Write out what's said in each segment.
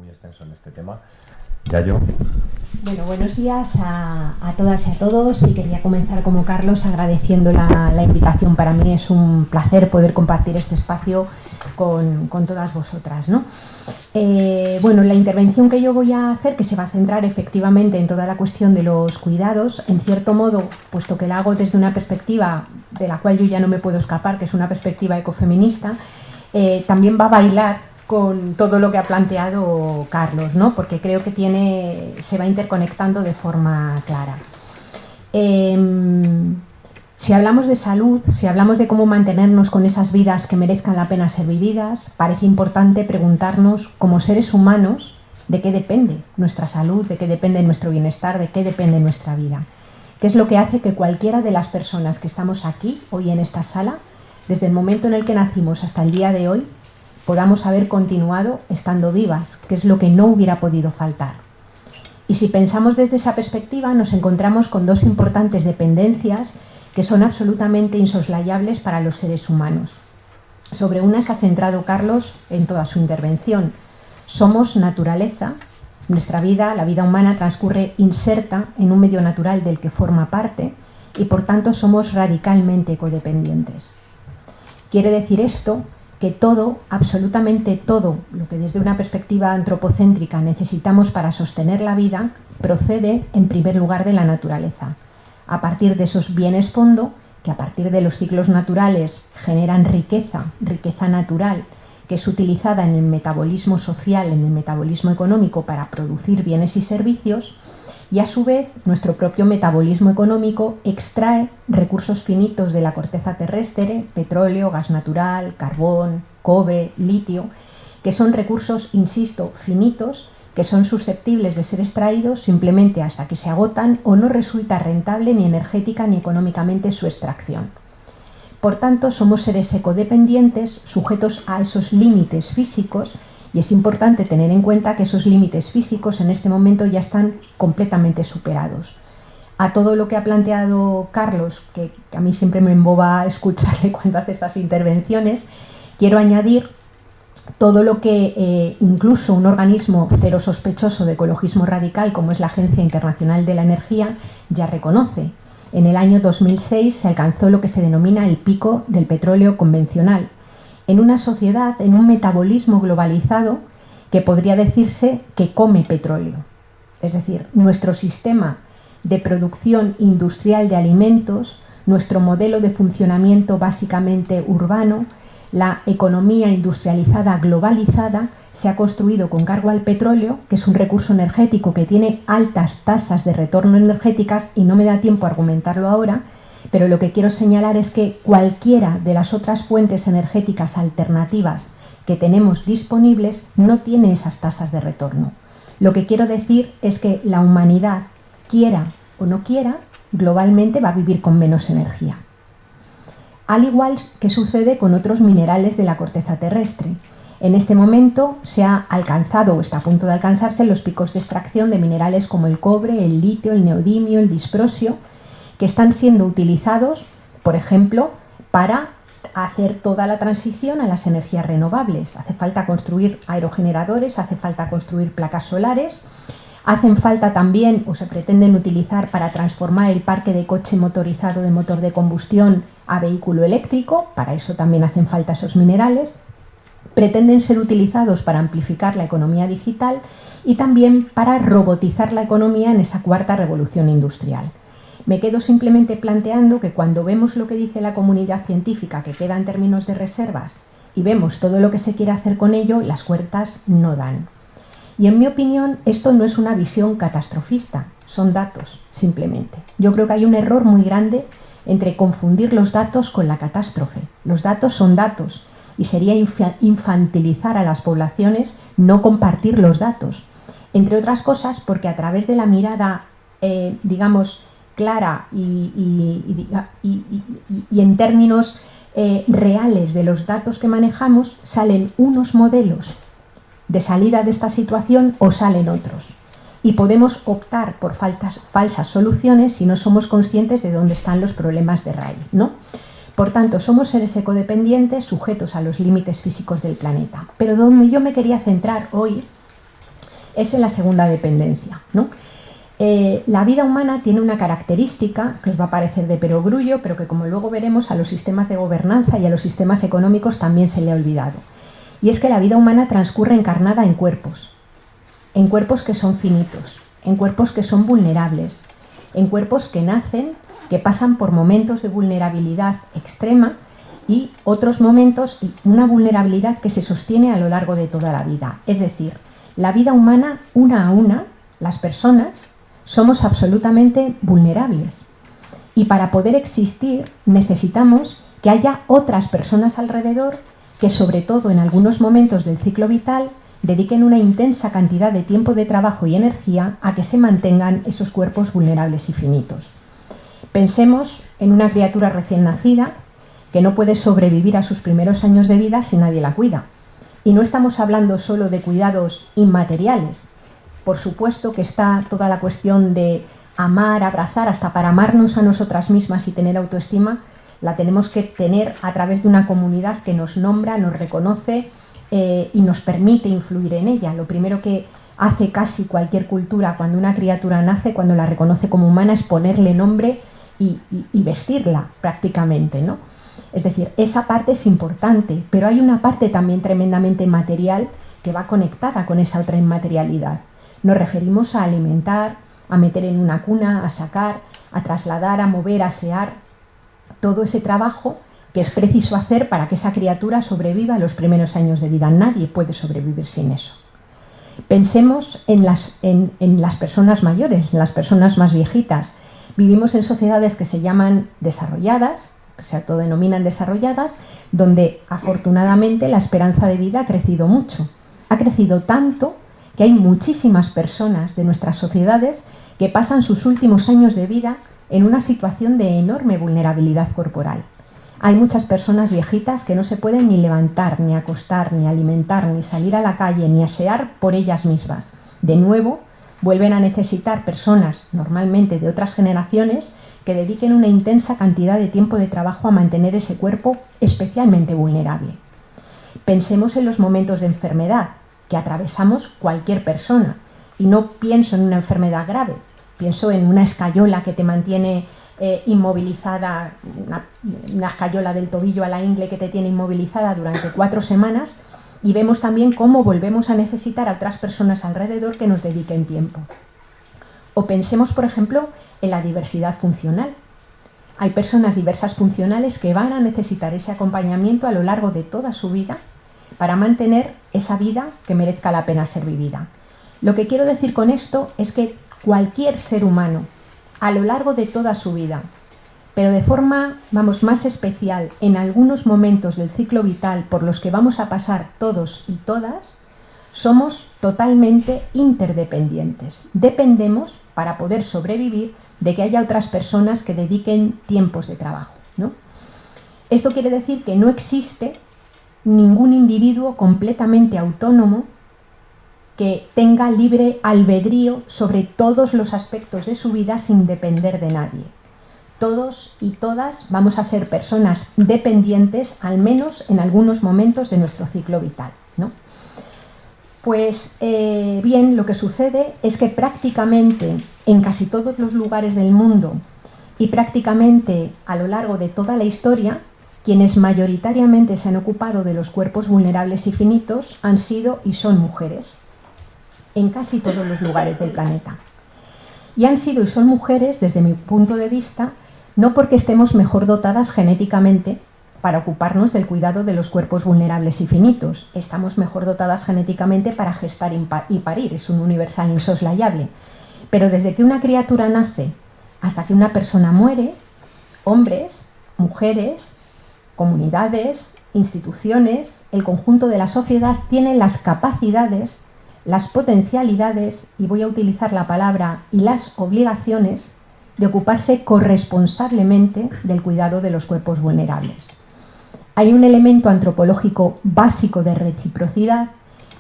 muy extenso en este tema. Yayo. Bueno, buenos días a todas y a todos, y quería comenzar como Carlos agradeciendo la invitación. Para mí es un placer poder compartir este espacio con todas vosotras, ¿no? Bueno, la intervención que yo voy a hacer, que se va a centrar efectivamente en toda la cuestión de los cuidados, en cierto modo, puesto que la hago desde una perspectiva de la cual yo ya no me puedo escapar, que es una perspectiva ecofeminista, también va a bailar con todo lo que ha planteado Carlos, ¿no? Porque creo que se va interconectando de forma clara. Si hablamos de salud, si hablamos de cómo mantenernos con esas vidas que merezcan la pena ser vividas, parece importante preguntarnos, como seres humanos, de qué depende nuestra salud, de qué depende nuestro bienestar, de qué depende nuestra vida. ¿Qué es lo que hace que cualquiera de las personas que estamos aquí, hoy en esta sala, desde el momento en el que nacimos hasta el día de hoy, podamos haber continuado estando vivas, que es lo que no hubiera podido faltar? Y si pensamos desde esa perspectiva, nos encontramos con dos importantes dependencias que son absolutamente insoslayables para los seres humanos. Sobre una se ha centrado Carlos en toda su intervención. Somos naturaleza. Nuestra vida, la vida humana, transcurre inserta en un medio natural del que forma parte y, por tanto, somos radicalmente codependientes. Quiere decir esto que todo, absolutamente todo, lo que desde una perspectiva antropocéntrica necesitamos para sostener la vida, procede en primer lugar de la naturaleza, a partir de esos bienes fondo que a partir de los ciclos naturales generan riqueza natural, que es utilizada en el metabolismo social, en el metabolismo económico para producir bienes y servicios, y a su vez nuestro propio metabolismo económico extrae recursos finitos de la corteza terrestre, petróleo, gas natural, carbón, cobre, litio, que son recursos, insisto, finitos, que son susceptibles de ser extraídos simplemente hasta que se agotan o no resulta rentable ni energética ni económicamente su extracción. Por tanto, somos seres ecodependientes sujetos a esos límites físicos, y es importante tener en cuenta que esos límites físicos en este momento ya están completamente superados. A todo lo que ha planteado Carlos, que a mí siempre me emboba escucharle cuando hace estas intervenciones, quiero añadir todo lo que incluso un organismo cero sospechoso de ecologismo radical como es la Agencia Internacional de la Energía ya reconoce. En el año 2006 se alcanzó lo que se denomina el pico del petróleo convencional, en una sociedad, en un metabolismo globalizado que podría decirse que come petróleo. Es decir, nuestro sistema de producción industrial de alimentos, nuestro modelo de funcionamiento básicamente urbano, la economía industrializada globalizada se ha construido con cargo al petróleo, que es un recurso energético que tiene altas tasas de retorno energéticas, y no me da tiempo a argumentarlo ahora, pero lo que quiero señalar es que cualquiera de las otras fuentes energéticas alternativas que tenemos disponibles no tiene esas tasas de retorno. Lo que quiero decir es que la humanidad, quiera o no quiera, globalmente va a vivir con menos energía. Al igual que sucede con otros minerales de la corteza terrestre. En este momento se ha alcanzado o está a punto de alcanzarse los picos de extracción de minerales como el cobre, el litio, el neodimio, el disprosio, que están siendo utilizados, por ejemplo, para hacer toda la transición a las energías renovables. Hace falta construir aerogeneradores, hace falta construir placas solares, hacen falta también, o se pretenden utilizar para transformar el parque de coche motorizado de motor de combustión a vehículo eléctrico, para eso también hacen falta esos minerales, pretenden ser utilizados para amplificar la economía digital y también para robotizar la economía en esa cuarta revolución industrial. Me quedo simplemente planteando que cuando vemos lo que dice la comunidad científica, que queda en términos de reservas, y vemos todo lo que se quiere hacer con ello, las cuentas no dan. Y en mi opinión, esto no es una visión catastrofista, son datos, simplemente. Yo creo que hay un error muy grande entre confundir los datos con la catástrofe. Los datos son datos, y sería infantilizar a las poblaciones no compartir los datos. Entre otras cosas, porque a través de la mirada, digamos, clara y en términos reales de los datos que manejamos, salen unos modelos de salida de esta situación o salen otros. Y podemos optar por falsas soluciones si no somos conscientes de dónde están los problemas de raíz, ¿no? Por tanto, somos seres ecodependientes sujetos a los límites físicos del planeta. Pero donde yo me quería centrar hoy es en la segunda dependencia, ¿no? La vida humana tiene una característica que os va a parecer de perogrullo, pero que, como luego veremos, a los sistemas de gobernanza y a los sistemas económicos también se le ha olvidado. Y es que la vida humana transcurre encarnada en cuerpos que son finitos, en cuerpos que son vulnerables, en cuerpos que nacen, que pasan por momentos de vulnerabilidad extrema y otros momentos, y una vulnerabilidad que se sostiene a lo largo de toda la vida. Es decir, la vida humana, una a una, las personas, somos absolutamente vulnerables. Y para poder existir necesitamos que haya otras personas alrededor que, sobre todo en algunos momentos del ciclo vital, dediquen una intensa cantidad de tiempo de trabajo y energía a que se mantengan esos cuerpos vulnerables y finitos. Pensemos en una criatura recién nacida que no puede sobrevivir a sus primeros años de vida si nadie la cuida. Y no estamos hablando solo de cuidados inmateriales. Por supuesto que está toda la cuestión de amar, abrazar, hasta para amarnos a nosotras mismas y tener autoestima, la tenemos que tener a través de una comunidad que nos nombra, nos reconoce y nos permite influir en ella. Lo primero que hace casi cualquier cultura cuando una criatura nace, cuando la reconoce como humana, es ponerle nombre y vestirla prácticamente, ¿no? Es decir, esa parte es importante, pero hay una parte también tremendamente material que va conectada con esa otra inmaterialidad. Nos referimos a alimentar, a meter en una cuna, a sacar, a trasladar, a mover, a asear, todo ese trabajo que es preciso hacer para que esa criatura sobreviva a los primeros años de vida. Nadie puede sobrevivir sin eso. Pensemos en las personas mayores, en las personas más viejitas. Vivimos en sociedades que se llaman desarrolladas, que se autodenominan desarrolladas, donde afortunadamente la esperanza de vida ha crecido mucho. Ha crecido tanto que hay muchísimas personas de nuestras sociedades que pasan sus últimos años de vida en una situación de enorme vulnerabilidad corporal. Hay muchas personas viejitas que no se pueden ni levantar, ni acostar, ni alimentar, ni salir a la calle, ni asear por ellas mismas. De nuevo, vuelven a necesitar personas, normalmente de otras generaciones, que dediquen una intensa cantidad de tiempo de trabajo a mantener ese cuerpo especialmente vulnerable. Pensemos en los momentos de enfermedad que atravesamos cualquier persona. Y no pienso en una enfermedad grave, pienso en una escayola que te mantiene inmovilizada, una escayola del tobillo a la ingle que te tiene inmovilizada durante 4 semanas, y vemos también cómo volvemos a necesitar a otras personas alrededor que nos dediquen tiempo. O pensemos, por ejemplo, en la diversidad funcional. Hay personas diversas funcionales que van a necesitar ese acompañamiento a lo largo de toda su vida para mantener esa vida que merezca la pena ser vivida. Lo que quiero decir con esto es que cualquier ser humano, a lo largo de toda su vida, pero de forma, más especial en algunos momentos del ciclo vital por los que vamos a pasar todos y todas, somos totalmente interdependientes. Dependemos, para poder sobrevivir, de que haya otras personas que dediquen tiempos de trabajo, ¿no? Esto quiere decir que no existe ningún individuo completamente autónomo que tenga libre albedrío sobre todos los aspectos de su vida sin depender de nadie. Todos y todas vamos a ser personas dependientes, al menos en algunos momentos de nuestro ciclo vital, ¿no? Pues bien, lo que sucede es que prácticamente en casi todos los lugares del mundo y prácticamente a lo largo de toda la historia, quienes mayoritariamente se han ocupado de los cuerpos vulnerables y finitos han sido y son mujeres, en casi todos los lugares del planeta. Y han sido y son mujeres, desde mi punto de vista, no porque estemos mejor dotadas genéticamente para ocuparnos del cuidado de los cuerpos vulnerables y finitos. Estamos mejor dotadas genéticamente para gestar y parir, es un universal insoslayable. Pero desde que una criatura nace hasta que una persona muere, hombres, mujeres, comunidades, instituciones, el conjunto de la sociedad tienen las capacidades, las potencialidades, y voy a utilizar la palabra, y las obligaciones de ocuparse corresponsablemente del cuidado de los cuerpos vulnerables. Hay un elemento antropológico básico de reciprocidad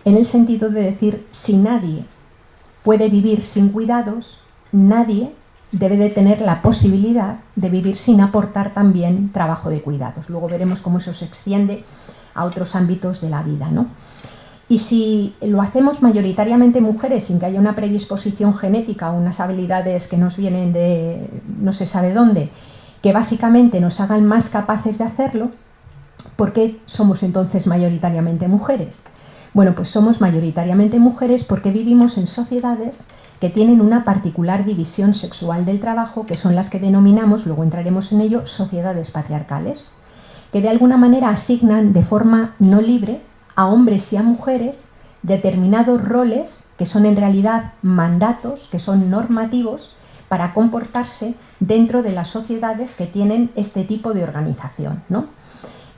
en el sentido de decir, si nadie puede vivir sin cuidados, nadie debe de tener la posibilidad de vivir sin aportar también trabajo de cuidados. Luego veremos cómo eso se extiende a otros ámbitos de la vida, ¿no? Y si lo hacemos mayoritariamente mujeres sin que haya una predisposición genética o unas habilidades que nos vienen de no se sabe dónde, que básicamente nos hagan más capaces de hacerlo, ¿por qué somos entonces mayoritariamente mujeres? Bueno, pues somos mayoritariamente mujeres porque vivimos en sociedades que tienen una particular división sexual del trabajo, que son las que denominamos, luego entraremos en ello, sociedades patriarcales, que de alguna manera asignan de forma no libre a hombres y a mujeres determinados roles que son en realidad mandatos, que son normativos para comportarse dentro de las sociedades que tienen este tipo de organización, ¿no?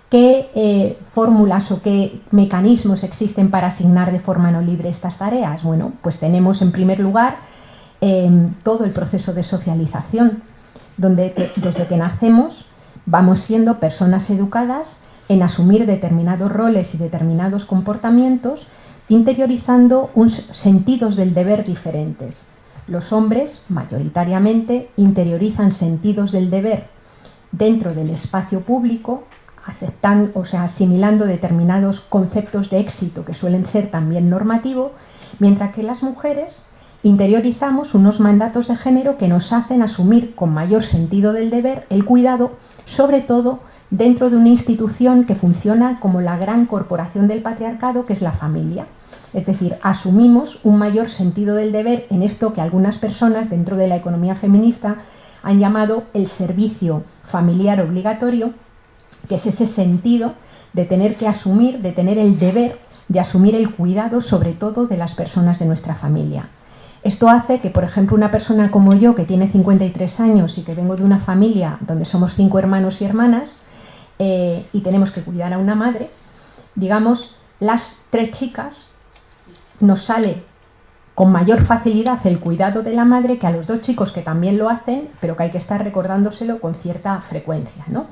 ¿Qué fórmulas o qué mecanismos existen para asignar de forma no libre estas tareas? Bueno, pues tenemos en primer lugar todo el proceso de socialización, donde desde que nacemos vamos siendo personas educadas en asumir determinados roles y determinados comportamientos, interiorizando sentidos del deber diferentes. Los hombres, mayoritariamente, interiorizan sentidos del deber dentro del espacio público, asimilando determinados conceptos de éxito que suelen ser también normativos, mientras que las mujeres interiorizamos unos mandatos de género que nos hacen asumir con mayor sentido del deber el cuidado, sobre todo dentro de una institución que funciona como la gran corporación del patriarcado, que es la familia. Es decir, asumimos un mayor sentido del deber en esto que algunas personas dentro de la economía feminista han llamado el servicio familiar obligatorio, que es ese sentido de tener que asumir, de tener el deber de asumir el cuidado sobre todo de las personas de nuestra familia. Esto hace que, por ejemplo, una persona como yo, que tiene 53 años y que vengo de una familia donde somos 5 hermanos y hermanas, y tenemos que cuidar a una madre, digamos, las 3 chicas nos sale con mayor facilidad el cuidado de la madre que a los 2 chicos que también lo hacen, pero que hay que estar recordándoselo con cierta frecuencia, ¿no?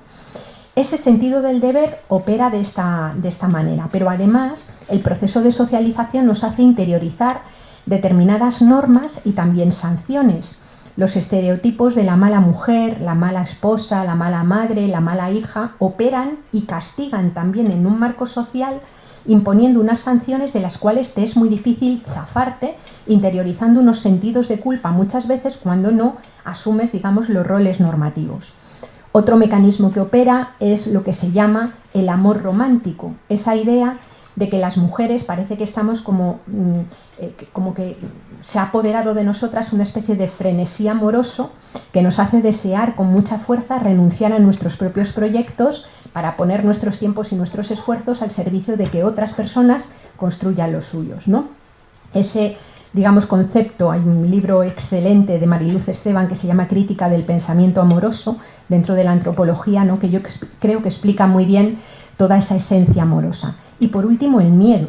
Ese sentido del deber opera de esta manera, pero además el proceso de socialización nos hace interiorizar determinadas normas y también sanciones. Los estereotipos de la mala mujer, la mala esposa, la mala madre, la mala hija operan y castigan también en un marco social, imponiendo unas sanciones de las cuales te es muy difícil zafarte, interiorizando unos sentidos de culpa muchas veces cuando no asumes, digamos, los roles normativos. Otro mecanismo que opera es lo que se llama el amor romántico, esa idea de que las mujeres parece que estamos como que se ha apoderado de nosotras una especie de frenesí amoroso que nos hace desear con mucha fuerza renunciar a nuestros propios proyectos para poner nuestros tiempos y nuestros esfuerzos al servicio de que otras personas construyan los suyos, ¿no? Ese, digamos, concepto, hay un libro excelente de Mariluz Esteban que se llama Crítica del pensamiento amoroso dentro de la antropología, ¿no? Que yo creo que explica muy bien toda esa esencia amorosa. Y por último, el miedo.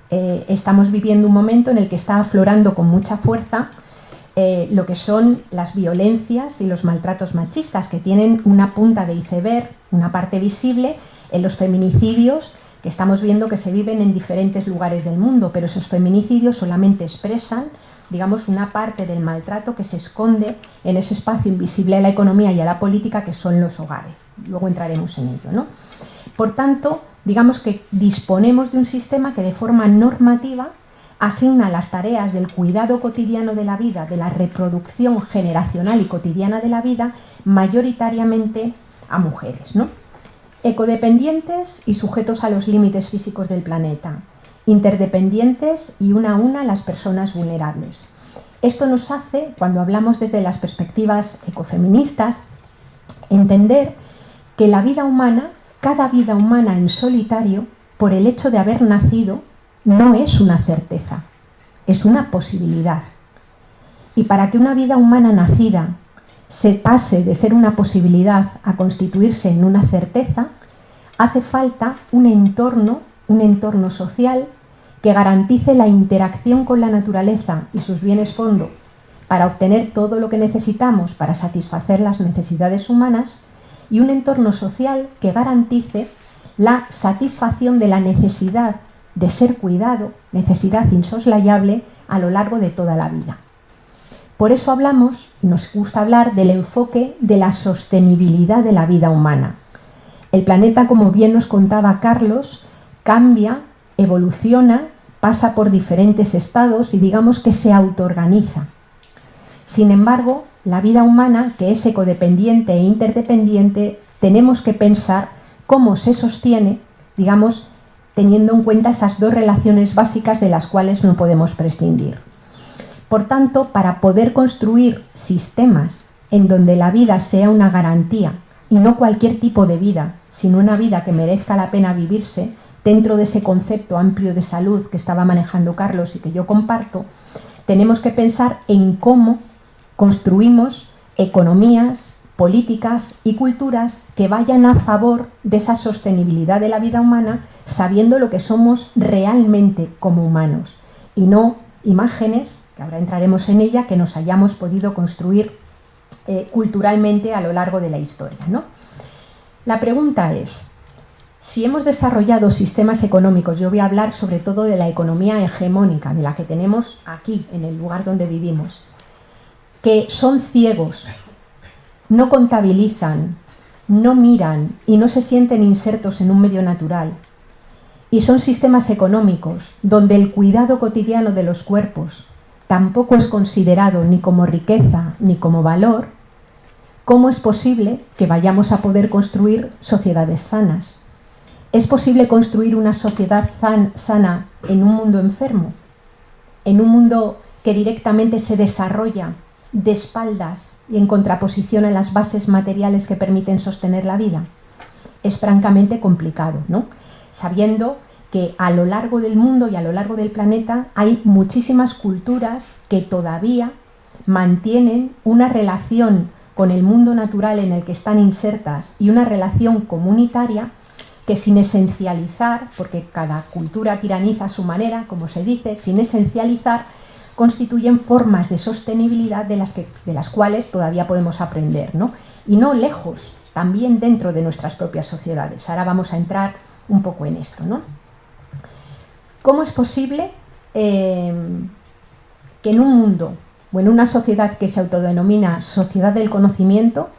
Estamos viviendo un momento en el que está aflorando con mucha fuerza lo que son las violencias y los maltratos machistas, que tienen una punta de iceberg, una parte visible en los feminicidios que estamos viendo que se viven en diferentes lugares del mundo, pero esos feminicidios solamente expresan, digamos, una parte del maltrato que se esconde en ese espacio invisible a la economía y a la política que son los hogares. Luego entraremos en ello, ¿no? Por tanto, digamos que disponemos de un sistema que de forma normativa asigna las tareas del cuidado cotidiano de la vida, de la reproducción generacional y cotidiana de la vida, mayoritariamente a mujeres, ¿no? Ecodependientes y sujetos a los límites físicos del planeta, interdependientes y una a una las personas vulnerables. Esto nos hace, cuando hablamos desde las perspectivas ecofeministas, entender que la vida humana, cada vida humana en solitario, por el hecho de haber nacido, no es una certeza, es una posibilidad. Y para que una vida humana nacida se pase de ser una posibilidad a constituirse en una certeza, hace falta un entorno social que garantice la interacción con la naturaleza y sus bienes fondo para obtener todo lo que necesitamos para satisfacer las necesidades humanas, y un entorno social que garantice la satisfacción de la necesidad de ser cuidado, necesidad insoslayable a lo largo de toda la vida. Por eso hablamos, y nos gusta hablar, del enfoque de la sostenibilidad de la vida humana. El planeta, como bien nos contaba Carlos, cambia evoluciona, pasa por diferentes estados y digamos que se autoorganiza. Sin embargo, la vida humana, que es ecodependiente e interdependiente, tenemos que pensar cómo se sostiene, digamos, teniendo en cuenta esas dos relaciones básicas de las cuales no podemos prescindir. Por tanto, para poder construir sistemas en donde la vida sea una garantía, y no cualquier tipo de vida, sino una vida que merezca la pena vivirse, dentro de ese concepto amplio de salud que estaba manejando Carlos y que yo comparto, tenemos que pensar en cómo construimos economías, políticas y culturas que vayan a favor de esa sostenibilidad de la vida humana, sabiendo lo que somos realmente como humanos, y no imágenes, que ahora entraremos en ella, que nos hayamos podido construir culturalmente a lo largo de la historia, ¿no? La pregunta es, si hemos desarrollado sistemas económicos, yo voy a hablar sobre todo de la economía hegemónica, de la que tenemos aquí, en el lugar donde vivimos, que son ciegos, no contabilizan, no miran y no se sienten insertos en un medio natural, y son sistemas económicos donde el cuidado cotidiano de los cuerpos tampoco es considerado ni como riqueza ni como valor, ¿cómo es posible que vayamos a poder construir sociedades sanas? ¿Es posible construir una sociedad sana en un mundo enfermo? ¿En un mundo que directamente se desarrolla de espaldas y en contraposición a las bases materiales que permiten sostener la vida? Es francamente complicado, ¿no? Sabiendo que a lo largo del mundo y a lo largo del planeta hay muchísimas culturas que todavía mantienen una relación con el mundo natural en el que están insertas y una relación comunitaria que, sin esencializar, porque cada cultura tiraniza a su manera, como se dice, sin esencializar, constituyen formas de sostenibilidad de las cuales todavía podemos aprender, ¿no? Y no lejos, también dentro de nuestras propias sociedades. Ahora vamos a entrar un poco en esto, ¿no? ¿Cómo es posible que en un mundo o en una sociedad que se autodenomina sociedad del conocimiento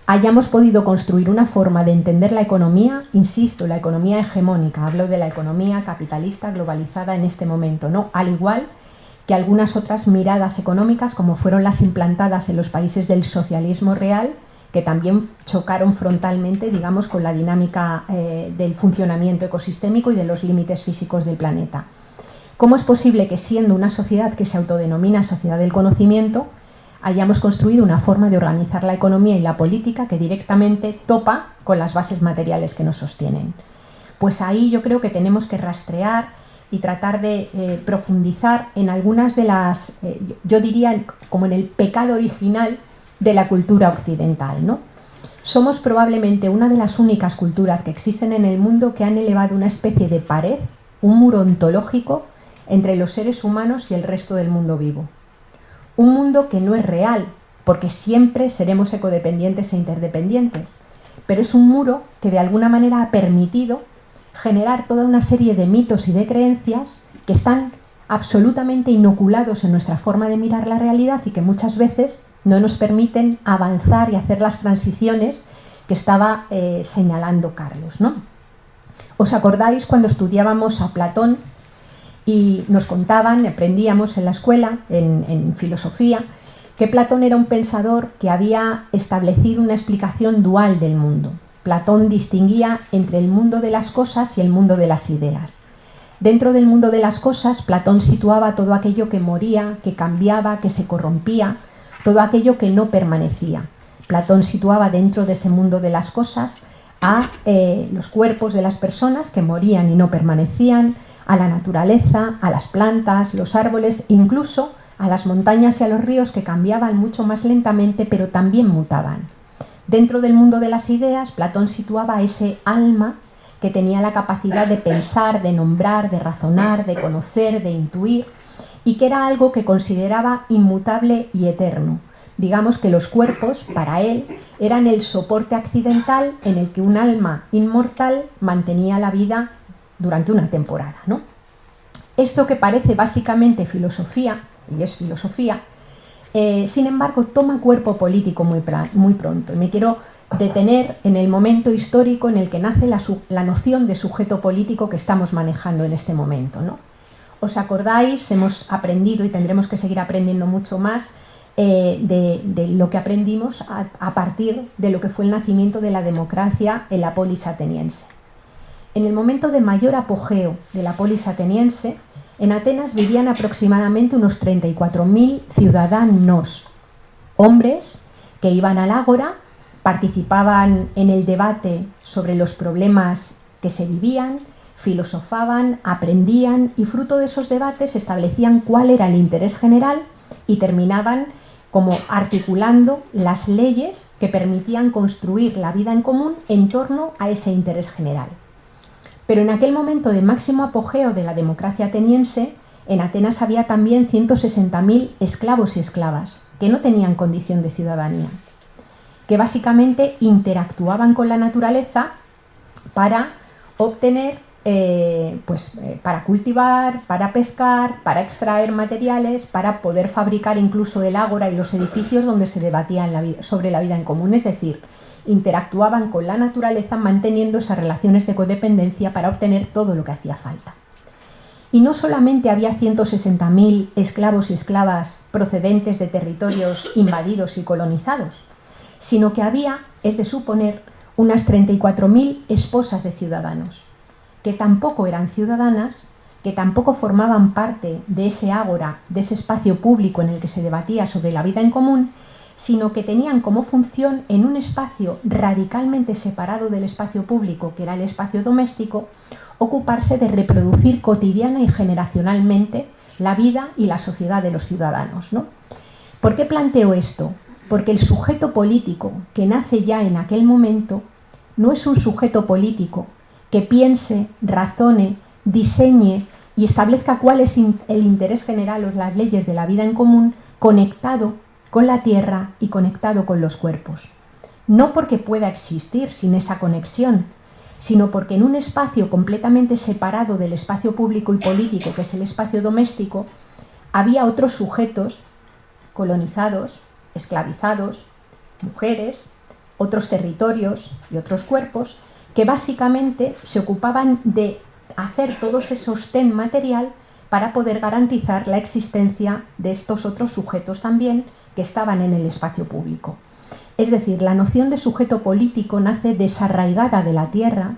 hayamos podido construir una forma de entender la economía, insisto, la economía hegemónica, hablo de la economía capitalista globalizada en este momento, ¿no? Al igual que algunas otras miradas económicas como fueron las implantadas en los países del socialismo real, que también chocaron frontalmente, digamos, con la dinámica del funcionamiento ecosistémico y de los límites físicos del planeta. ¿Cómo es posible que, siendo una sociedad que se autodenomina sociedad del conocimiento, hayamos construido una forma de organizar la economía y la política que directamente topa con las bases materiales que nos sostienen? Pues ahí yo creo que tenemos que rastrear y tratar de profundizar en algunas de las, yo diría, como en el pecado original de la cultura occidental, ¿no? Somos probablemente una de las únicas culturas que existen en el mundo que han elevado una especie de pared, un muro ontológico entre los seres humanos y el resto del mundo vivo. Un mundo que no es real, porque siempre seremos ecodependientes e interdependientes, pero es un muro que de alguna manera ha permitido generar toda una serie de mitos y de creencias que están absolutamente inoculados en nuestra forma de mirar la realidad y que muchas veces no nos permiten avanzar y hacer las transiciones que estaba señalando Carlos, ¿no? ¿Os acordáis cuando estudiábamos a Platón y nos contaban, aprendíamos en la escuela, en filosofía, que Platón era un pensador que había establecido una explicación dual del mundo? Platón distinguía entre el mundo de las cosas y el mundo de las ideas. Dentro del mundo de las cosas, Platón situaba todo aquello que moría, que cambiaba, que se corrompía, todo aquello que no permanecía. Platón situaba dentro de ese mundo de las cosas a los cuerpos de las personas que morían y no permanecían, a la naturaleza, a las plantas, los árboles, incluso a las montañas y a los ríos que cambiaban mucho más lentamente, pero también mutaban. Dentro del mundo de las ideas, Platón situaba a ese alma que tenía la capacidad de pensar, de nombrar, de razonar, de conocer, de intuir, y que era algo que consideraba inmutable y eterno. Digamos que los cuerpos, para él, eran el soporte accidental en el que un alma inmortal mantenía la vida durante una temporada, ¿no? Esto, que parece básicamente filosofía, y es filosofía, sin embargo toma cuerpo político muy pronto. Y me quiero de tener en el momento histórico en el que nace la noción de sujeto político que estamos manejando en este momento, ¿no? ¿Os acordáis? Hemos aprendido y tendremos que seguir aprendiendo mucho más de lo que aprendimos a partir de lo que fue el nacimiento de la democracia en la polis ateniense. En el momento de mayor apogeo de la polis ateniense, en Atenas vivían aproximadamente unos 34.000 ciudadanos, hombres que iban al ágora, participaban en el debate sobre los problemas que se vivían, filosofaban, aprendían y fruto de esos debates establecían cuál era el interés general y terminaban como articulando las leyes que permitían construir la vida en común en torno a ese interés general. Pero en aquel momento de máximo apogeo de la democracia ateniense, en Atenas había también 160.000 esclavos y esclavas que no tenían condición de ciudadanía, que básicamente interactuaban con la naturaleza para obtener, para cultivar, para pescar, para extraer materiales, para poder fabricar incluso el ágora y los edificios donde se debatía sobre la vida en común. Es decir, interactuaban con la naturaleza manteniendo esas relaciones de codependencia para obtener todo lo que hacía falta. Y no solamente había 160.000 esclavos y esclavas procedentes de territorios invadidos y colonizados, sino que había, es de suponer, unas 34.000 esposas de ciudadanos, que tampoco eran ciudadanas, que tampoco formaban parte de ese ágora, de ese espacio público en el que se debatía sobre la vida en común, sino que tenían como función, en un espacio radicalmente separado del espacio público, que era el espacio doméstico, ocuparse de reproducir cotidiana y generacionalmente la vida y la sociedad de los ciudadanos, ¿no? ¿Por qué planteo esto? Porque el sujeto político que nace ya en aquel momento no es un sujeto político que piense, razone, diseñe y establezca cuál es el interés general o las leyes de la vida en común conectado con la tierra y conectado con los cuerpos. No porque pueda existir sin esa conexión, sino porque en un espacio completamente separado del espacio público y político, que es el espacio doméstico, había otros sujetos colonizados, esclavizados, mujeres, otros territorios y otros cuerpos que básicamente se ocupaban de hacer todo ese sostén material para poder garantizar la existencia de estos otros sujetos también que estaban en el espacio público. Es decir, la noción de sujeto político nace desarraigada de la tierra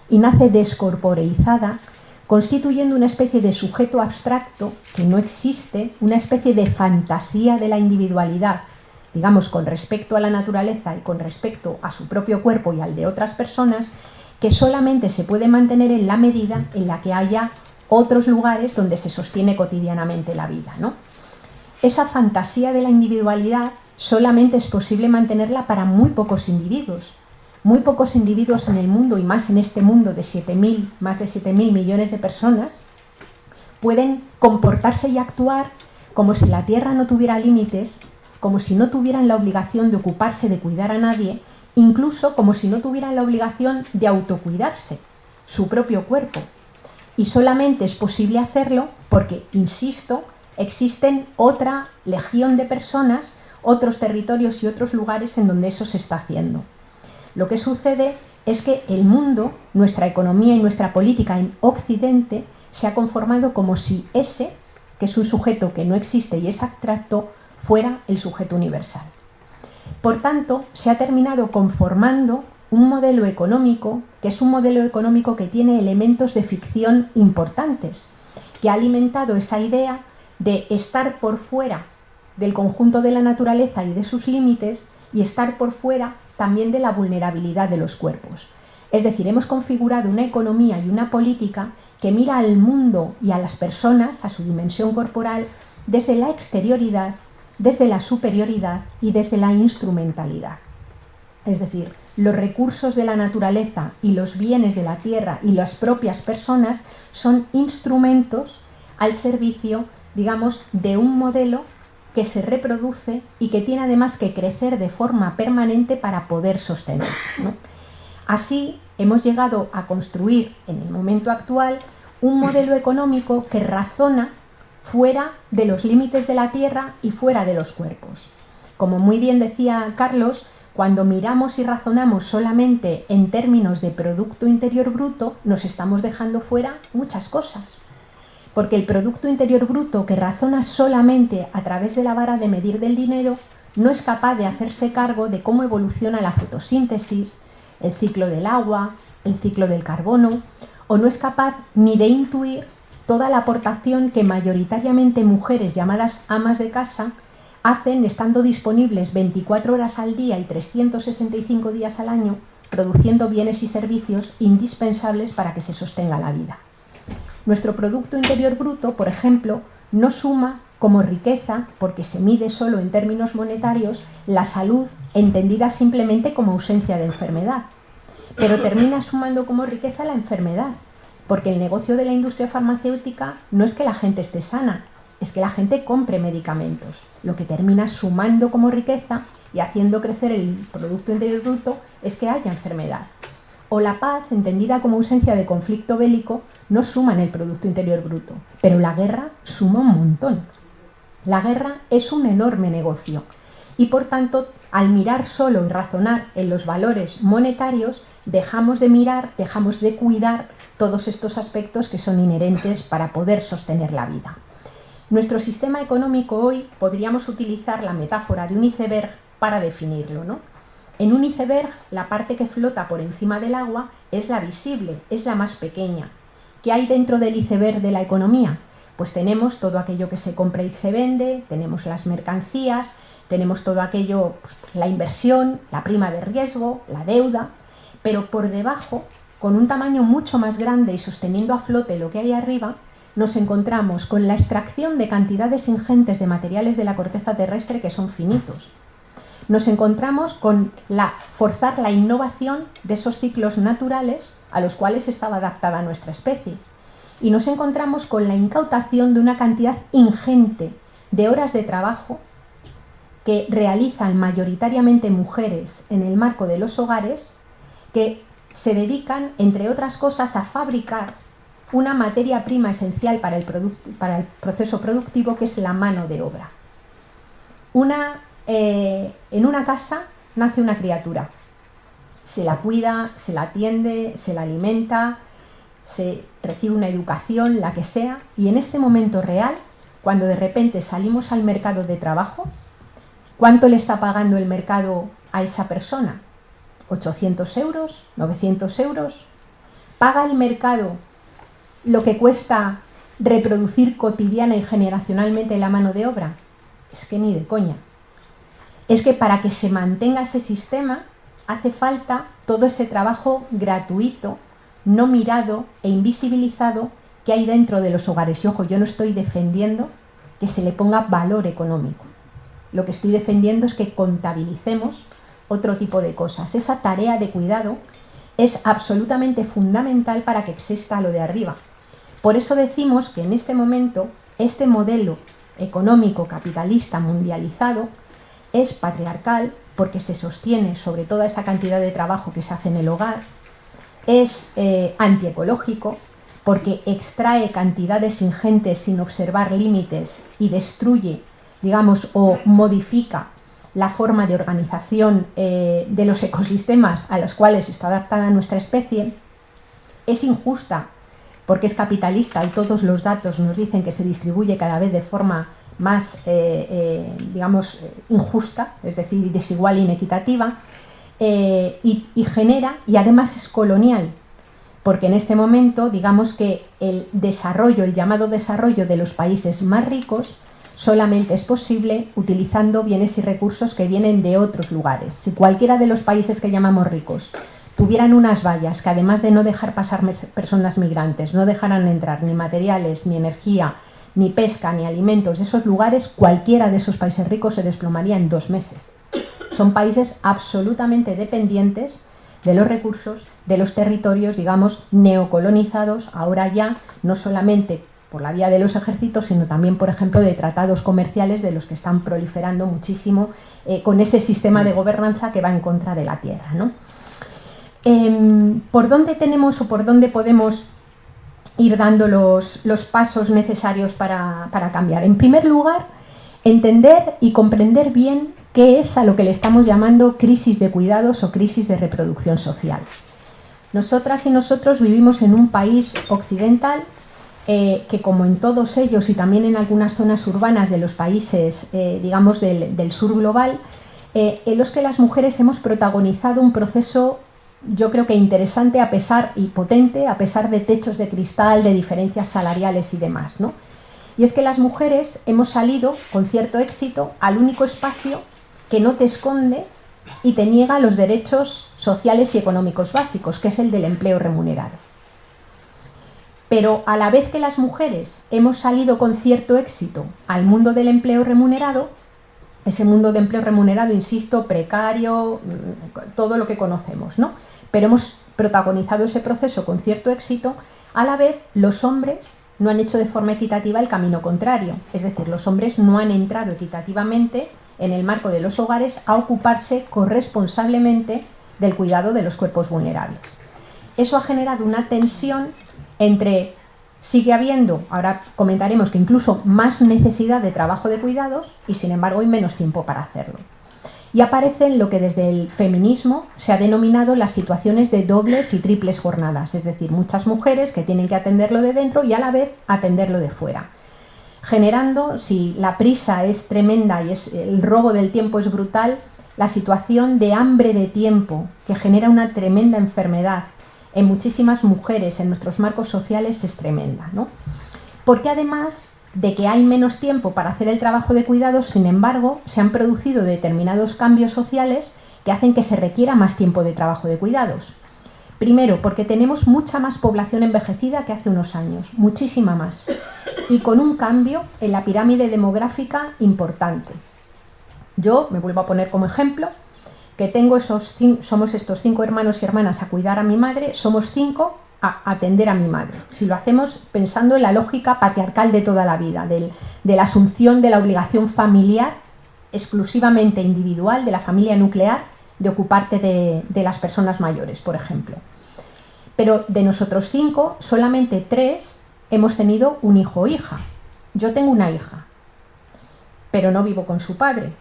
y nace descorporeizada, constituyendo una especie de sujeto abstracto que no existe, una especie de fantasía de la individualidad, digamos, con respecto a la naturaleza y con respecto a su propio cuerpo y al de otras personas, que solamente se puede mantener en la medida en la que haya otros lugares donde se sostiene cotidianamente la vida, ¿no? Esa fantasía de la individualidad solamente es posible mantenerla para muy pocos individuos. Muy pocos individuos en el mundo, y más en este mundo de más de 7.000 millones de personas, pueden comportarse y actuar como si la Tierra no tuviera límites, como si no tuvieran la obligación de ocuparse de cuidar a nadie, incluso como si no tuvieran la obligación de autocuidarse, su propio cuerpo. Y solamente es posible hacerlo porque, insisto, existen otra legión de personas, otros territorios y otros lugares en donde eso se está haciendo. Lo que sucede es que el mundo, nuestra economía y nuestra política en Occidente se ha conformado como si ese, que es un sujeto que no existe y es abstracto, fuera el sujeto universal. Por tanto, se ha terminado conformando un modelo económico, que es un modelo económico que tiene elementos de ficción importantes, que ha alimentado esa idea de estar por fuera del conjunto de la naturaleza y de sus límites y estar por fuera también de la vulnerabilidad de los cuerpos. Es decir, hemos configurado una economía y una política que mira al mundo y a las personas, a su dimensión corporal, desde la exterioridad, desde la superioridad y desde la instrumentalidad. Es decir, los recursos de la naturaleza y los bienes de la tierra y las propias personas son instrumentos al servicio, digamos, de un modelo que se reproduce y que tiene además que crecer de forma permanente para poder sostenerse, ¿no? Así hemos llegado a construir en el momento actual un modelo económico que razona fuera de los límites de la tierra y fuera de los cuerpos. Como muy bien decía Carlos, Cuando miramos y razonamos solamente en términos de Producto Interior Bruto, nos estamos dejando fuera muchas cosas. Porque el Producto Interior Bruto, que razona solamente a través de la vara de medir del dinero, no es capaz de hacerse cargo de cómo evoluciona la fotosíntesis, el ciclo del agua, el ciclo del carbono, o no es capaz ni de intuir toda la aportación que mayoritariamente mujeres llamadas amas de casa hacen estando disponibles 24 horas al día y 365 días al año, produciendo bienes y servicios indispensables para que se sostenga la vida. Nuestro Producto Interior Bruto, por ejemplo, no suma como riqueza, porque se mide solo en términos monetarios, la salud entendida simplemente como ausencia de enfermedad, pero termina sumando como riqueza la enfermedad, porque el negocio de la industria farmacéutica no es que la gente esté sana, es que la gente compre medicamentos, lo que termina sumando como riqueza y haciendo crecer el Producto Interior Bruto es que haya enfermedad. O la paz, entendida como ausencia de conflicto bélico, no suma en el Producto Interior Bruto, pero la guerra suma un montón. La guerra es un enorme negocio y, por tanto, al mirar solo y razonar en los valores monetarios, dejamos de mirar, dejamos de cuidar todos estos aspectos que son inherentes para poder sostener la vida. Nuestro sistema económico hoy podríamos utilizar la metáfora de un iceberg para definirlo, ¿no? En un iceberg, la parte que flota por encima del agua es la visible, es la más pequeña. ¿Qué hay dentro del iceberg de la economía? Pues tenemos todo aquello que se compra y se vende, tenemos las mercancías, tenemos todo aquello, pues, la inversión, la prima de riesgo, la deuda, pero por debajo, con un tamaño mucho más grande y sosteniendo a flote lo que hay arriba, nos encontramos con la extracción de cantidades ingentes de materiales de la corteza terrestre que son finitos. Nos encontramos con forzar la innovación de esos ciclos naturales a los cuales estaba adaptada nuestra especie. Y nos encontramos con la incautación de una cantidad ingente de horas de trabajo que realizan mayoritariamente mujeres en el marco de los hogares, que se dedican, entre otras cosas, a fabricar una materia prima esencial para el proceso productivo, que es la mano de obra. En una casa nace una criatura, se la cuida, se la atiende, se la alimenta, se recibe una educación, la que sea, y en este momento real, cuando de repente salimos al mercado de trabajo, ¿cuánto le está pagando el mercado a esa persona? ¿800 euros? ¿900 euros? ¿Paga el mercado lo que cuesta reproducir cotidiana y generacionalmente la mano de obra? Es que ni de coña. Es que para que se mantenga ese sistema hace falta todo ese trabajo gratuito, no mirado e invisibilizado que hay dentro de los hogares. Y ojo, yo no estoy defendiendo que se le ponga valor económico. Lo que estoy defendiendo es que contabilicemos otro tipo de cosas. Esa tarea de cuidado es absolutamente fundamental para que exista lo de arriba. Por eso decimos que en este momento este modelo económico capitalista mundializado es patriarcal porque se sostiene sobre toda esa cantidad de trabajo que se hace en el hogar, es antiecológico porque extrae cantidades ingentes sin observar límites y destruye, digamos, o modifica la forma de organización de los ecosistemas a los cuales está adaptada nuestra especie, es injusta porque es capitalista y todos los datos nos dicen que se distribuye cada vez de forma más, digamos, injusta, es decir, desigual e inequitativa, y genera, y además es colonial, porque en este momento, digamos que el desarrollo, el llamado desarrollo de los países más ricos, solamente es posible utilizando bienes y recursos que vienen de otros lugares. Si cualquiera de los países que llamamos ricos tuvieran unas vallas que, además de no dejar pasar personas migrantes, no dejaran entrar ni materiales, ni energía, ni pesca, ni alimentos de esos lugares, cualquiera de esos países ricos se desplomaría en 2 meses. Son países absolutamente dependientes de los recursos, de los territorios, digamos, neocolonizados, ahora ya no solamente por la vía de los ejércitos, sino también, por ejemplo, de tratados comerciales de los que están proliferando muchísimo con ese sistema de gobernanza que va en contra de la tierra, ¿no? ¿Por dónde tenemos o por dónde podemos ir dando los pasos necesarios para cambiar? En primer lugar, entender y comprender bien que es a lo que le estamos llamando crisis de cuidados o crisis de reproducción social. Nosotras y nosotros vivimos en un país occidental que, como en todos ellos y también en algunas zonas urbanas de los países, digamos, del sur global, en los que las mujeres hemos protagonizado un proceso, yo creo que interesante y potente, a pesar de techos de cristal, de diferencias salariales y demás, ¿no? Y es que las mujeres hemos salido con cierto éxito al único espacio que no te esconde y te niega los derechos sociales y económicos básicos, que es el del empleo remunerado. Pero a la vez que las mujeres hemos salido con cierto éxito al mundo del empleo remunerado, ese mundo de empleo remunerado, insisto, precario, todo lo que conocemos, ¿no? Pero hemos protagonizado ese proceso con cierto éxito, a la vez los hombres no han hecho de forma equitativa el camino contrario. Es decir, los hombres no han entrado equitativamente en el marco de los hogares a ocuparse corresponsablemente del cuidado de los cuerpos vulnerables. Eso ha generado una tensión entre, sigue habiendo, ahora comentaremos que incluso más necesidad de trabajo de cuidados y sin embargo hay menos tiempo para hacerlo. Y aparecen lo que desde el feminismo se ha denominado las situaciones de dobles y triples jornadas, es decir, muchas mujeres que tienen que atenderlo de dentro y a la vez atenderlo de fuera. Generando, si la prisa es tremenda y el robo del tiempo es brutal, la situación de hambre de tiempo que genera una tremenda enfermedad en muchísimas mujeres en nuestros marcos sociales es tremenda, ¿no? Porque además de que hay menos tiempo para hacer el trabajo de cuidados, sin embargo, se han producido determinados cambios sociales que hacen que se requiera más tiempo de trabajo de cuidados. Primero, porque tenemos mucha más población envejecida que hace unos años, muchísima más, y con un cambio en la pirámide demográfica importante. Yo me vuelvo a poner como ejemplo que somos estos 5 hermanos y hermanas a cuidar a mi madre, somos 5 a atender a mi madre. Si lo hacemos pensando en la lógica patriarcal de toda la vida, de la asunción de la obligación familiar exclusivamente individual, de la familia nuclear, de ocuparte de las personas mayores, por ejemplo. Pero de nosotros 5, solamente 3 hemos tenido un hijo o hija. Yo tengo una hija, pero no vivo con su padre.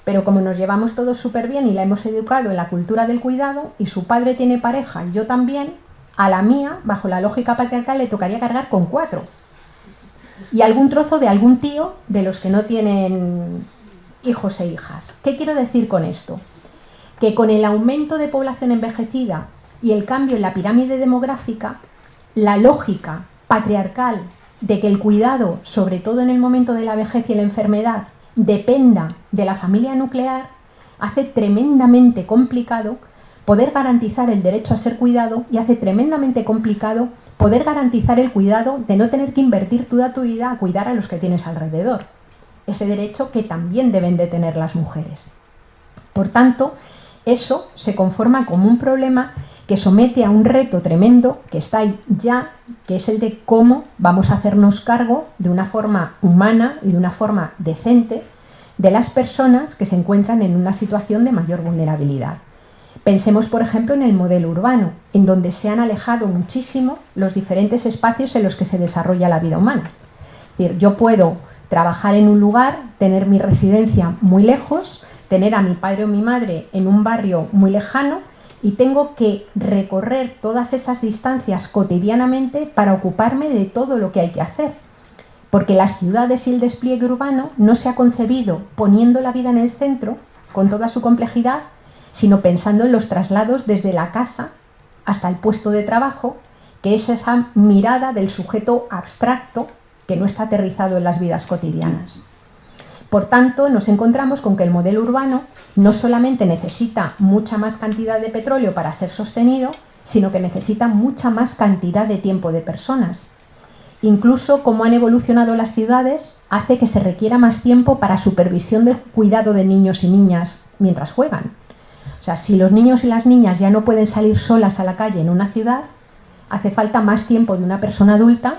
Pero como nos llevamos todos súper bien y la hemos educado en la cultura del cuidado y su padre tiene pareja y yo también, a la mía, bajo la lógica patriarcal, le tocaría cargar con 4. Y algún trozo de algún tío de los que no tienen hijos e hijas. ¿Qué quiero decir con esto? Que con el aumento de población envejecida y el cambio en la pirámide demográfica, la lógica patriarcal de que el cuidado, sobre todo en el momento de la vejez y la enfermedad, dependa de la familia nuclear, hace tremendamente complicado poder garantizar el derecho a ser cuidado y hace tremendamente complicado poder garantizar el cuidado de no tener que invertir toda tu vida a cuidar a los que tienes alrededor. Ese derecho que también deben de tener las mujeres. Por tanto, eso se conforma como un problema que somete a un reto tremendo que está ahí ya, que es el de cómo vamos a hacernos cargo de una forma humana y de una forma decente de las personas que se encuentran en una situación de mayor vulnerabilidad. Pensemos, por ejemplo, en el modelo urbano, en donde se han alejado muchísimo los diferentes espacios en los que se desarrolla la vida humana. Es decir, yo puedo trabajar en un lugar, tener mi residencia muy lejos, tener a mi padre o mi madre en un barrio muy lejano, y tengo que recorrer todas esas distancias cotidianamente para ocuparme de todo lo que hay que hacer. Porque las ciudades y el despliegue urbano no se ha concebido poniendo la vida en el centro, con toda su complejidad, sino pensando en los traslados desde la casa hasta el puesto de trabajo, que es esa mirada del sujeto abstracto que no está aterrizado en las vidas cotidianas. Por tanto, nos encontramos con que el modelo urbano no solamente necesita mucha más cantidad de petróleo para ser sostenido, sino que necesita mucha más cantidad de tiempo de personas. Incluso cómo han evolucionado las ciudades hace que se requiera más tiempo para supervisión del cuidado de niños y niñas mientras juegan. O sea, si los niños y las niñas ya no pueden salir solas a la calle en una ciudad, hace falta más tiempo de una persona adulta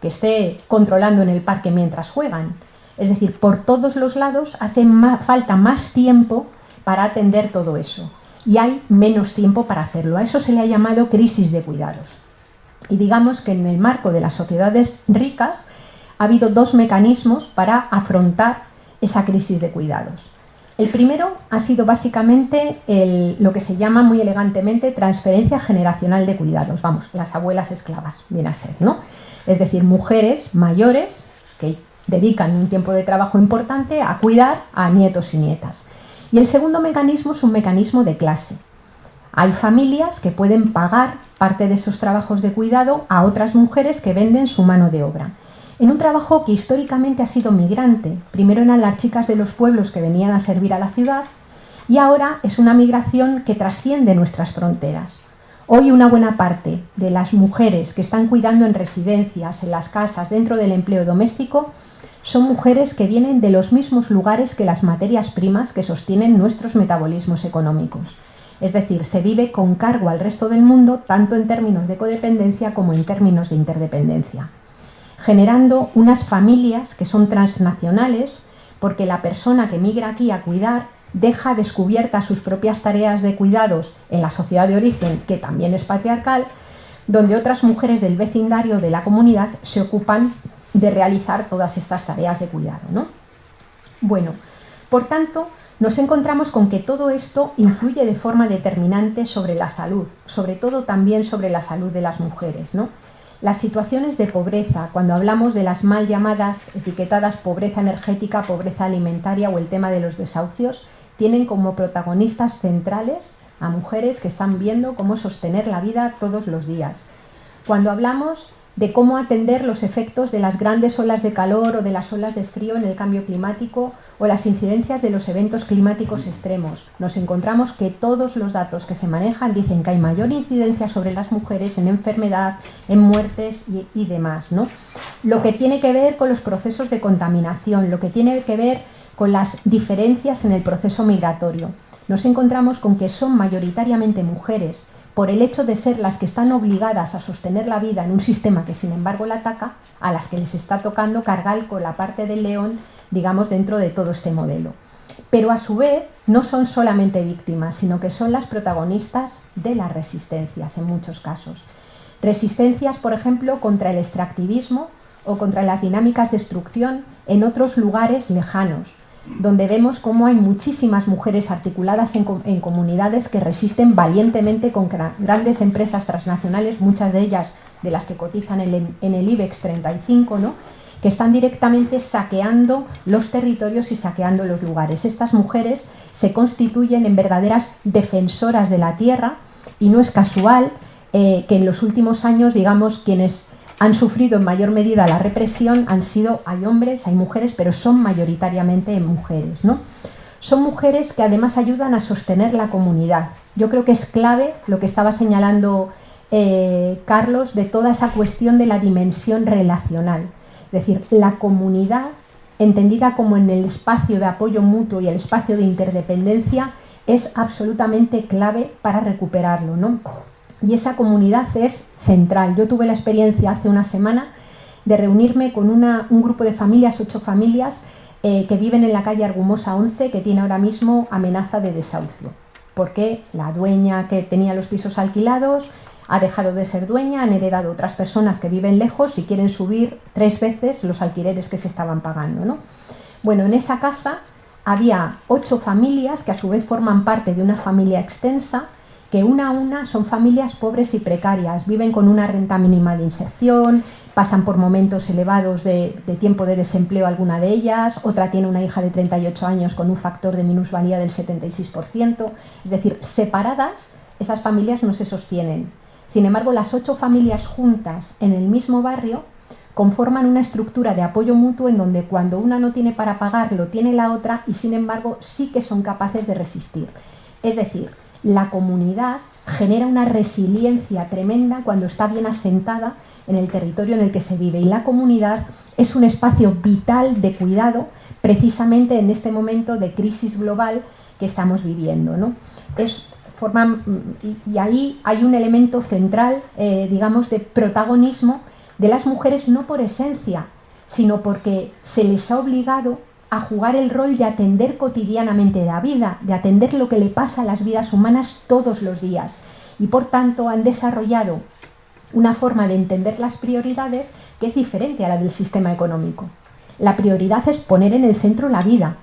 que esté controlando en el parque mientras juegan. Es decir, por todos los lados hace falta más tiempo para atender todo eso. Y hay menos tiempo para hacerlo. A eso se le ha llamado crisis de cuidados. Y digamos que en el marco de las sociedades ricas ha habido 2 mecanismos para afrontar esa crisis de cuidados. El primero ha sido básicamente lo que se llama muy elegantemente transferencia generacional de cuidados. Vamos, las abuelas esclavas, viene a ser, ¿no? Es decir, mujeres mayores que dedican un tiempo de trabajo importante a cuidar a nietos y nietas. Y el segundo mecanismo es un mecanismo de clase. Hay familias que pueden pagar parte de esos trabajos de cuidado a otras mujeres que venden su mano de obra. En un trabajo que históricamente ha sido migrante. Primero eran las chicas de los pueblos que venían a servir a la ciudad y ahora es una migración que trasciende nuestras fronteras. Hoy una buena parte de las mujeres que están cuidando en residencias, en las casas, dentro del empleo doméstico, son mujeres que vienen de los mismos lugares que las materias primas que sostienen nuestros metabolismos económicos. Es decir, se vive con cargo al resto del mundo, tanto en términos de codependencia como en términos de interdependencia, generando unas familias que son transnacionales, porque la persona que migra aquí a cuidar deja descubiertas sus propias tareas de cuidados en la sociedad de origen, que también es patriarcal, donde otras mujeres del vecindario de la comunidad se ocupan de realizar todas estas tareas de cuidado, ¿no? Bueno, por tanto, nos encontramos con que todo esto influye de forma determinante sobre la salud, sobre todo también sobre la salud de las mujeres, ¿no? Las situaciones de pobreza, cuando hablamos de las mal llamadas, etiquetadas pobreza energética, pobreza alimentaria o el tema de los desahucios, tienen como protagonistas centrales a mujeres que están viendo cómo sostener la vida todos los días. Cuando hablamos de cómo atender los efectos de las grandes olas de calor o de las olas de frío en el cambio climático o las incidencias de los eventos climáticos extremos, nos encontramos que todos los datos que se manejan dicen que hay mayor incidencia sobre las mujeres en enfermedad, en muertes y demás, ¿no? Lo que tiene que ver con los procesos de contaminación, lo que tiene que ver con las diferencias en el proceso migratorio. Nos encontramos con que son mayoritariamente mujeres por el hecho de ser las que están obligadas a sostener la vida en un sistema que sin embargo la ataca, a las que les está tocando cargar con la parte del león, digamos, dentro de todo este modelo. Pero a su vez no son solamente víctimas, sino que son las protagonistas de las resistencias en muchos casos. Resistencias, por ejemplo, contra el extractivismo o contra las dinámicas de extracción en otros lugares lejanos, donde vemos cómo hay muchísimas mujeres articuladas en comunidades que resisten valientemente con grandes empresas transnacionales, muchas de ellas de las que cotizan en el IBEX 35, ¿no?, que están directamente saqueando los territorios y saqueando los lugares. Estas mujeres se constituyen en verdaderas defensoras de la tierra y no es casual que en los últimos años, digamos, quienes han sufrido en mayor medida la represión hay hombres, hay mujeres, pero son mayoritariamente mujeres, ¿no? Son mujeres que además ayudan a sostener la comunidad. Yo creo que es clave lo que estaba señalando Carlos, de toda esa cuestión de la dimensión relacional. Es decir, la comunidad, entendida como en el espacio de apoyo mutuo y el espacio de interdependencia, es absolutamente clave para recuperarlo, ¿no? Y esa comunidad es central. Yo tuve la experiencia hace una semana de reunirme con un grupo de familias, 8 familias, que viven en la calle Argumosa 11, que tiene ahora mismo amenaza de desahucio. Porque la dueña que tenía los pisos alquilados ha dejado de ser dueña, han heredado otras personas que viven lejos y quieren subir 3 veces los alquileres que se estaban pagando, ¿no? Bueno, en esa casa había 8 familias que a su vez forman parte de una familia extensa, que una a una son familias pobres y precarias, viven con una renta mínima de inserción, pasan por momentos elevados de tiempo de desempleo alguna de ellas, otra tiene una hija de 38 años con un factor de minusvalía del 76%, es decir, separadas, esas familias no se sostienen. Sin embargo, las 8 familias juntas en el mismo barrio conforman una estructura de apoyo mutuo en donde cuando una no tiene para pagar, lo tiene la otra y sin embargo sí que son capaces de resistir. Es decir, la comunidad genera una resiliencia tremenda cuando está bien asentada en el territorio en el que se vive, y la comunidad es un espacio vital de cuidado precisamente en este momento de crisis global que estamos viviendo, ¿no? Y ahí hay un elemento central, digamos, de protagonismo de las mujeres, no por esencia, sino porque se les ha obligado a jugar el rol de atender cotidianamente la vida, de atender lo que le pasa a las vidas humanas todos los días. Y por tanto han desarrollado una forma de entender las prioridades que es diferente a la del sistema económico. La prioridad es poner en el centro la vida,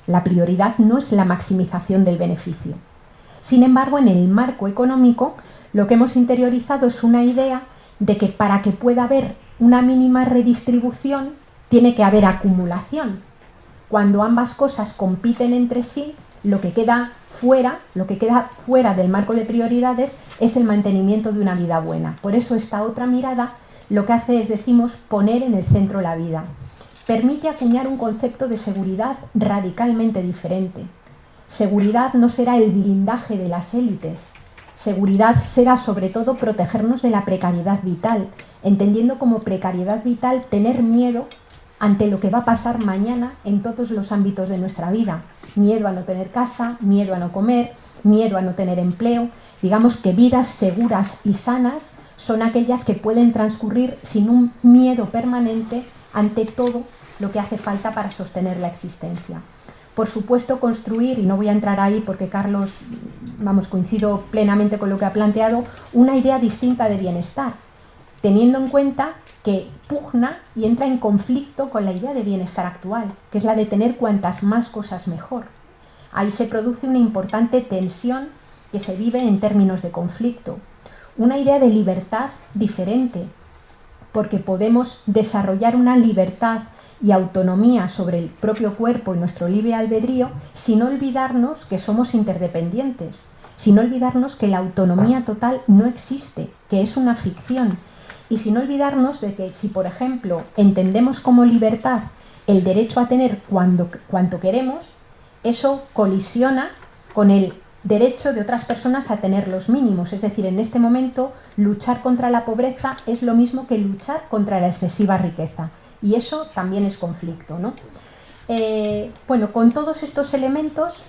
La prioridad no es la maximización del beneficio. Sin embargo, en el marco económico, lo que hemos interiorizado es una idea de que para que pueda haber una mínima redistribución, tiene que haber acumulación. Cuando ambas cosas compiten entre sí, lo que queda fuera del marco de prioridades es el mantenimiento de una vida buena. Por eso esta otra mirada lo que hace es, decimos, poner en el centro la vida. Permite acuñar un concepto de seguridad radicalmente diferente. Seguridad no será el blindaje de las élites. Seguridad será sobre todo protegernos de la precariedad vital, entendiendo como precariedad vital tener miedo ante lo que va a pasar mañana en todos los ámbitos de nuestra vida. Miedo a no tener casa, miedo a no comer, miedo a no tener empleo. Digamos que vidas seguras y sanas son aquellas que pueden transcurrir sin un miedo permanente ante todo lo que hace falta para sostener la existencia. Por supuesto, construir, y no voy a entrar ahí porque Carlos, coincido plenamente con lo que ha planteado, una idea distinta de bienestar, teniendo en cuenta que pugna y entra en conflicto con la idea de bienestar actual, que es la de tener cuantas más cosas mejor. Ahí se produce una importante tensión que se vive en términos de conflicto. Una idea de libertad diferente, porque podemos desarrollar una libertad y autonomía sobre el propio cuerpo y nuestro libre albedrío sin olvidarnos que somos interdependientes, sin olvidarnos que la autonomía total no existe, que es una ficción, y sin olvidarnos de que si, por ejemplo, entendemos como libertad el derecho a tener cuanto queremos, eso colisiona con el derecho de otras personas a tener los mínimos. Es decir, en este momento luchar contra la pobreza es lo mismo que luchar contra la excesiva riqueza. Y eso también es conflicto, ¿no? Con todos estos elementos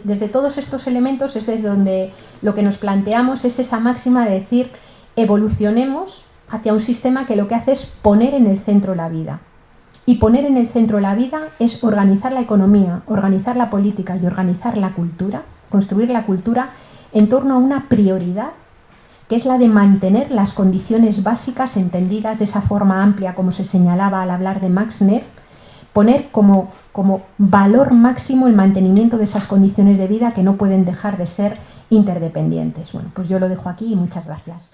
desde todos estos elementos es desde donde lo que nos planteamos es esa máxima de decir evolucionemos hacia un sistema que lo que hace es poner en el centro la vida. Y poner en el centro la vida es organizar la economía, organizar la política y organizar la cultura, construir la cultura en torno a una prioridad que es la de mantener las condiciones básicas entendidas de esa forma amplia como se señalaba al hablar de Max Neff, poner como valor máximo el mantenimiento de esas condiciones de vida que no pueden dejar de ser interdependientes. Bueno, pues yo lo dejo aquí y muchas gracias.